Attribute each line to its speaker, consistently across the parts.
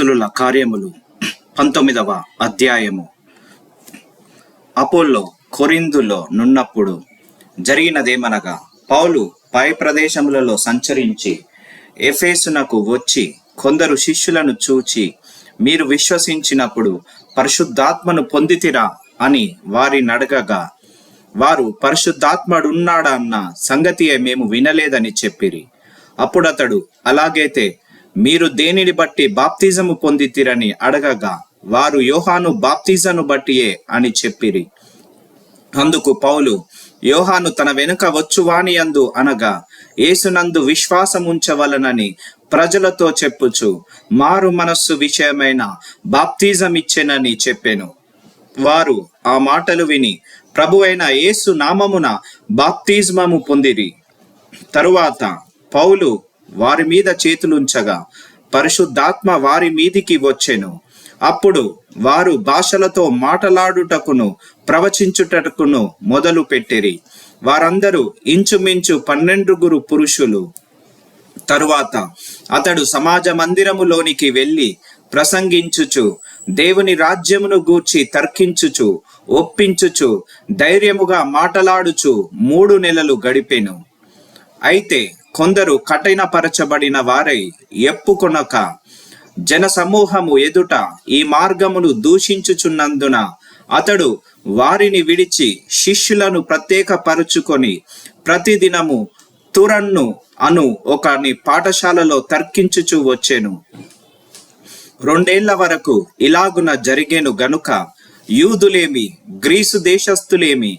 Speaker 1: అపోస్తలుల కార్యములు 19వ అధ్యాయము. అపోల్లో కొరింథులో నున్నప్పుడు జరిగినదేమనగా, పౌలు పై ప్రదేశములలో సంచరించి ఎఫెసునకు వచ్చి కొందరు శిష్యులను చూచి, మీరు విశ్వసించినప్పుడు పరిశుద్ధాత్మను పొందితిరా అని వారినడగగా, వారు పరిశుద్ధాత్ముడున్నాడా అన్న సంగతియే మేము వినలేదని చెప్పిరి. అప్పుడతడు, అలాగైతే మీరు దేనిని బట్టి బాప్తిజము పొందితిరని అడగగా, వారు యోహాను బాప్తిజమును బట్టియే అని చెప్పిరి. అందుకు పౌలు, యోహాను తన వెనుక వచ్చువాని యందు అనగా యేసునందు విశ్వాసముంచవలనని ప్రజలతో చెప్పుచు మారు మనస్సు విషయమైన బాప్తిజమిచ్చెనని చెప్పెను. వారు ఆ మాటలు విని ప్రభువైన యేసు నామమున బాప్తిజమము పొందిరి. తరువాత పౌలు వారి మీద చేతులుంచగా పరిశుద్ధాత్మ వారి మీదికి వచ్చెను. అప్పుడు వారు భాషలతో మాటలాడుటకును ప్రవచించుటకును మొదలు పెట్టిరి. వారందరూ ఇంచుమించు 12 పురుషులు. తరువాత అతడు సమాజ మందిరములోనికి వెళ్ళి ప్రసంగించుచు దేవుని రాజ్యమును గూర్చి తర్కించుచు ఒప్పించుచు ధైర్యముగా మాటలాడుచు 3 నెలలు గడిపెను. అయితే కొందరు కఠినపరచబడిన వారై ఎప్పుకొనక జన సమూహము ఎదుట ఈ మార్గమును దూషించుచున్నందున అతడు వారిని విడిచి శిష్యులను ప్రత్యేకపరుచుకొని ప్రతిదినము తురన్ను అను ఒకని పాఠశాలలో తర్కించుచు వచ్చెను. 2 ఏళ్ల వరకు ఇలాగున జరిగేను గనుక యూదులేమి గ్రీసు దేశస్థులేమి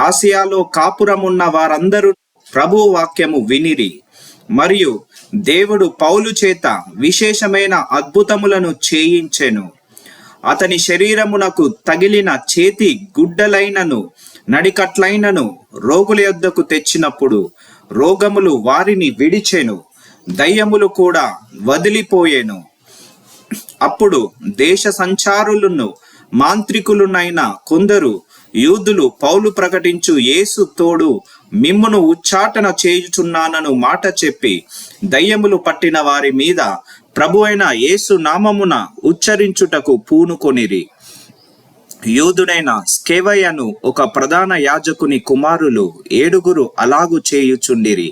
Speaker 1: ఆసియాలో కాపురమున్న వారందరూ ప్రభు వాక్యము వినిరి. మరియు దేవుడు పౌలు చేత విశేషమైన అద్భుతములను చేయించెను. అతని శరీరమునకు తగిలిన చేతి గుడ్డలైనను నడికట్లైనను రోగుల యొద్దకు తెచ్చినప్పుడు రోగములు వారిని విడిచెను, దయ్యములు కూడా వదిలిపోయేను. అప్పుడు దేశ సంచారులను మాంత్రికులునైన కొందరు యూదులు పౌలు ప్రకటించు యేసు తోడు మిమ్మును ఉచ్చాటన చేయుచున్నానను మాట చెప్పి దయ్యములు పట్టిన వారి మీద ప్రభువైన యేసు నామమున ఉచ్చరించుటకు పూనుకొనిరి. యూదుడైన స్కెవయను ఒక ప్రధాన యాజకుని కుమారులు 7 అలాగు చేయుచుండిరి.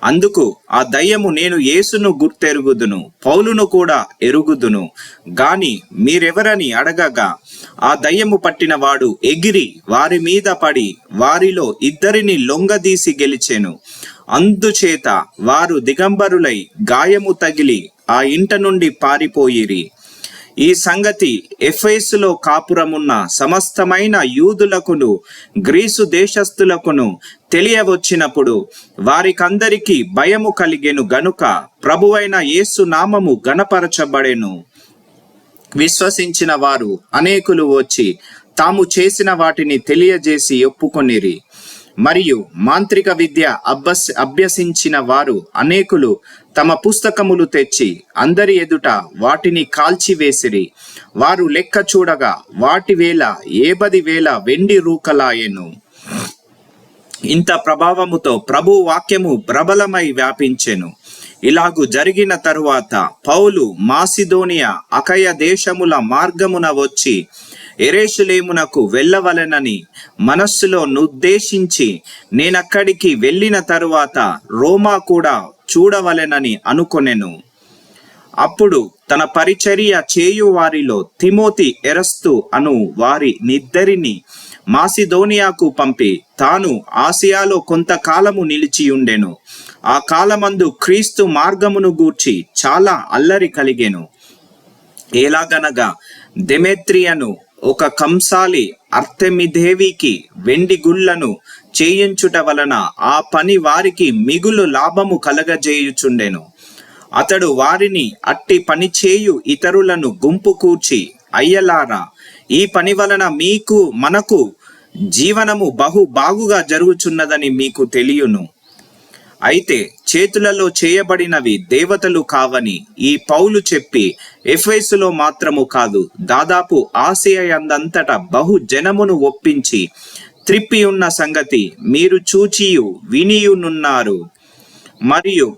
Speaker 1: అందుకు ఆ దయ్యము, నేను యేసును గుర్తెరుగుదును, పౌలును కూడా ఎరుగుదును గాని మీరెవరని అడగగా, ఆ దయ్యము పట్టిన వాడు ఎగిరి వారి మీద పడి వారిలో 2 లొంగదీసి గెలిచెను. అందుచేత వారు దిగంబరులై గాయము తగిలి ఆ ఇంట నుండి పారిపోయిరి. ఈ సంగతి ఎఫెసులో కాపురమున్న సమస్తమైన యూదులకును గ్రీసు దేశస్థులకును తెలియవచ్చినప్పుడు వారికందరికీ భయము కలిగెను గనుక ప్రభువైన యేసు నామము గణపరచబడెను. విశ్వసించిన వారు అనేకులు వచ్చి తాము చేసిన వాటిని తెలియజేసి ఒప్పుకొనిరి. మరియు మాంత్రిక విద్య అభ్యసించిన వారు అనేకులు తమ పుస్తకములు తెచ్చి అందరి ఎదుట వాటిని కాల్చివేసిరి. వారు లెక్క చూడగా వాటి వేల 70,000 వెండి రూకలాయెను. ఇంత ప్రభావముతో ప్రభు వాక్యము ప్రబలమై వ్యాపించెను. ఇలాగు జరిగిన తరువాత పౌలు మాసిదోనియా అకయ దేశముల మార్గమున వచ్చి యెరూషలేమునకు వెళ్ళవలెనని మనస్సులో నుద్దేశించి, నేనక్కడికి వెళ్ళిన తరువాత రోమా కూడా చూడవలెనని అనుకొనెను. అప్పుడు తన పరిచర్య చేయు వారిలో తిమోతి, ఎరస్తు అను వారి నిద్దరిని మాసిదోనియాకు పంపి తాను ఆసియాలో కొంతకాలము నిలిచియుండెను. ఆ కాలమందు క్రీస్తు మార్గమును గూర్చి చాలా అల్లరి కలిగెను. ఎలాగనగా దెమెత్రియను ఒక కంసాలి అర్తెమిదేవికి వెండి గుళ్లను చేయించుట వలన ఆ పని వారికి మిగులు లాభము కలగజేయుచుండెను. అతడు వారిని అట్టి పని చేయు ఇతరులను గుంపు కూర్చి, అయ్యలారా, ఈ పని వలన మనకు జీవనము బహు బాగుగా జరుగుచున్నదని మీకు తెలియను. అయితే చేతులలో చేయబడినవి దేవతలు కావని ఈ పౌలు చెప్పి ఎఫెసులో మాత్రము కాదు, దాదాపు ఆసియాయందంతటా బహు జనమును ఒప్పించి త్రిప్పియున్న సంగతి మీరు చూచియు వినియునున్నారు. మరియు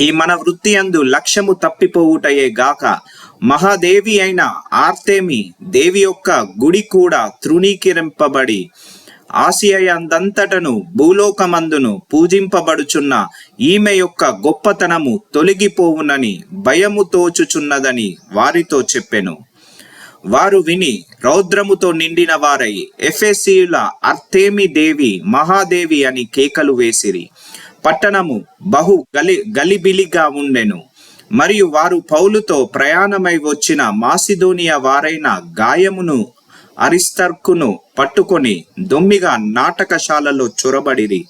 Speaker 1: ఈ మన వృత్తి యందు లక్ష్యము తప్పిపోవుటయే గాక మహాదేవి అయిన ఆర్తెమి దేవి యొక్క గుడి కూడా తృణీకరింపబడి ఆసియాయందంతటను భూలోకమందును పూజింపబడుచున్న ఈమె యొక్క గొప్పతనము తొలగిపోవునని భయము తోచుచున్నదని వారితో చెప్పెను. వారు విని రౌద్రముతో నిండిన వారై ఎఫెసీయుల అర్తెమి దేవి మహాదేవి అని కేకలు వేసిరి. పట్టణము బహు గలిబిలిగా ఉండెను. మరియు వారు పౌలుతో ప్రయాణమై వచ్చిన మాసిదోనియా వారైన గాయమును అరిస్తర్కును పట్టుకొని దొమ్మిగా నాటకశాలలో చొరబడిరి.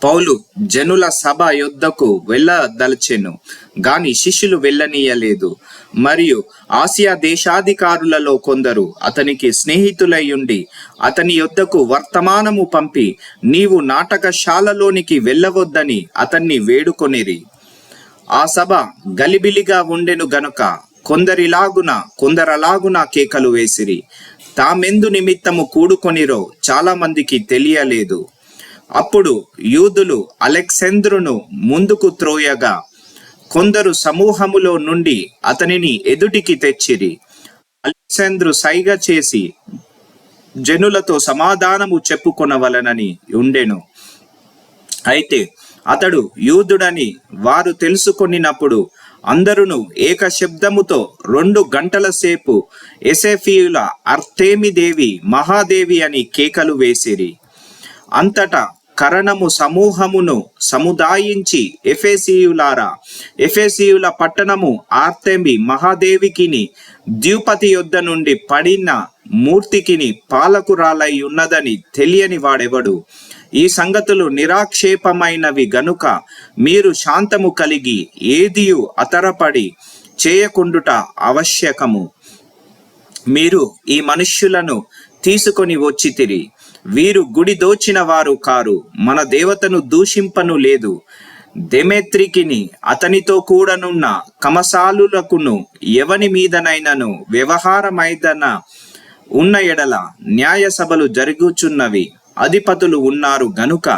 Speaker 1: పౌలు జనుల సభ యొద్దకు వెళ్ళదలచెను గాని శిష్యులు వెళ్ళనీయలేదు. మరియు ఆసియా దేశాధికారులలో కొందరు అతనికి స్నేహితులయ్యుండి అతని యొద్దకు వర్తమానము పంపి నీవు నాటకశాలలోనికి వెళ్ళవద్దని అతన్ని వేడుకొనిరి. ఆ సభ గలిబిలిగా ఉండెను గనుక కొందరలాగున కేకలు వేసిరి. తామెందు నిమిత్తము కూడుకొనిరో చాలా మందికి తెలియలేదు. అప్పుడు యూదులు అలెగ్జాంద్రును ముందుకు త్రోయగా కొందరు సమూహములో నుండి అతనిని ఎదుటికి తెచ్చిరి. అలెగ్జాంద్రు సైగ చేసి జనులతో సమాధానము చెప్పుకొనవలనని ఉండెను. అయితే అతడు యూదుడని వారు తెలుసుకొనినప్పుడు అందరును ఏక శబ్దముతో 2 గంటల సేపు ఎఫెసీయుల అర్తెమి దేవి మహాదేవి అని కేకలు వేసిరి. అంతటా కరణము సమూహమును సముదాయించి ఎఫెసీయుల పట్టణము ఆర్తెమి మహాదేవికిని ద్విపతి యొద్ద నుండి పడిన మూర్తికిని పాలకురాలై ఉన్నదని తెలియని వాడెవడు? ఈ సంగతులు నిరాక్షేపమైనవి గనుక మీరు శాంతము కలిగి ఏదియు అతరపడి చేయకుండుట ఆవశ్యకము. మీరు ఈ మనుష్యులను తీసుకొని వచ్చితిరి. వీరు గుడి దోచిన వారు కారు, మన దేవతను దూషింపను లేదు. దెమెత్రికిని అతనితో కూడనున్న కమసాలులకును ఎవని మీదనైనను వ్యవహారమైదన ఉన్న ఎడల న్యాయ సభలు జరుగుచున్నవి. అధిపతులు ఉన్నారు గనుక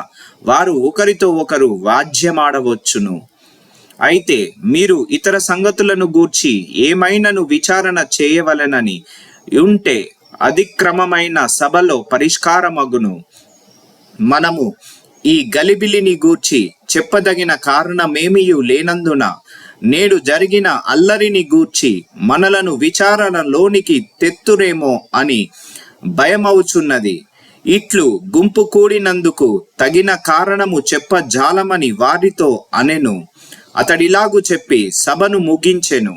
Speaker 1: వారు ఒకరితో ఒకరు వాద్యమాడవచ్చును. అయితే మీరు ఇతర సంగతులను గూర్చి ఏమైనను విచారణ చేయవలెనని ఉంటే అధిక్రమమైన సభలో పరిష్కారమగును. మనము ఈ గలిబిలిని గూర్చి చెప్పదగిన కారణమేమియు లేనందున నేడు జరిగిన అల్లరిని గూర్చి మనలను విచారణలోనికి తెత్తురేమో అని భయమవుచున్నది. ఇట్లు గుంపు కూడినందుకు తగిన కారణము చెప్పజాలమని వారితో అనెను. అతడిలాగు చెప్పి సభను ముగించెను.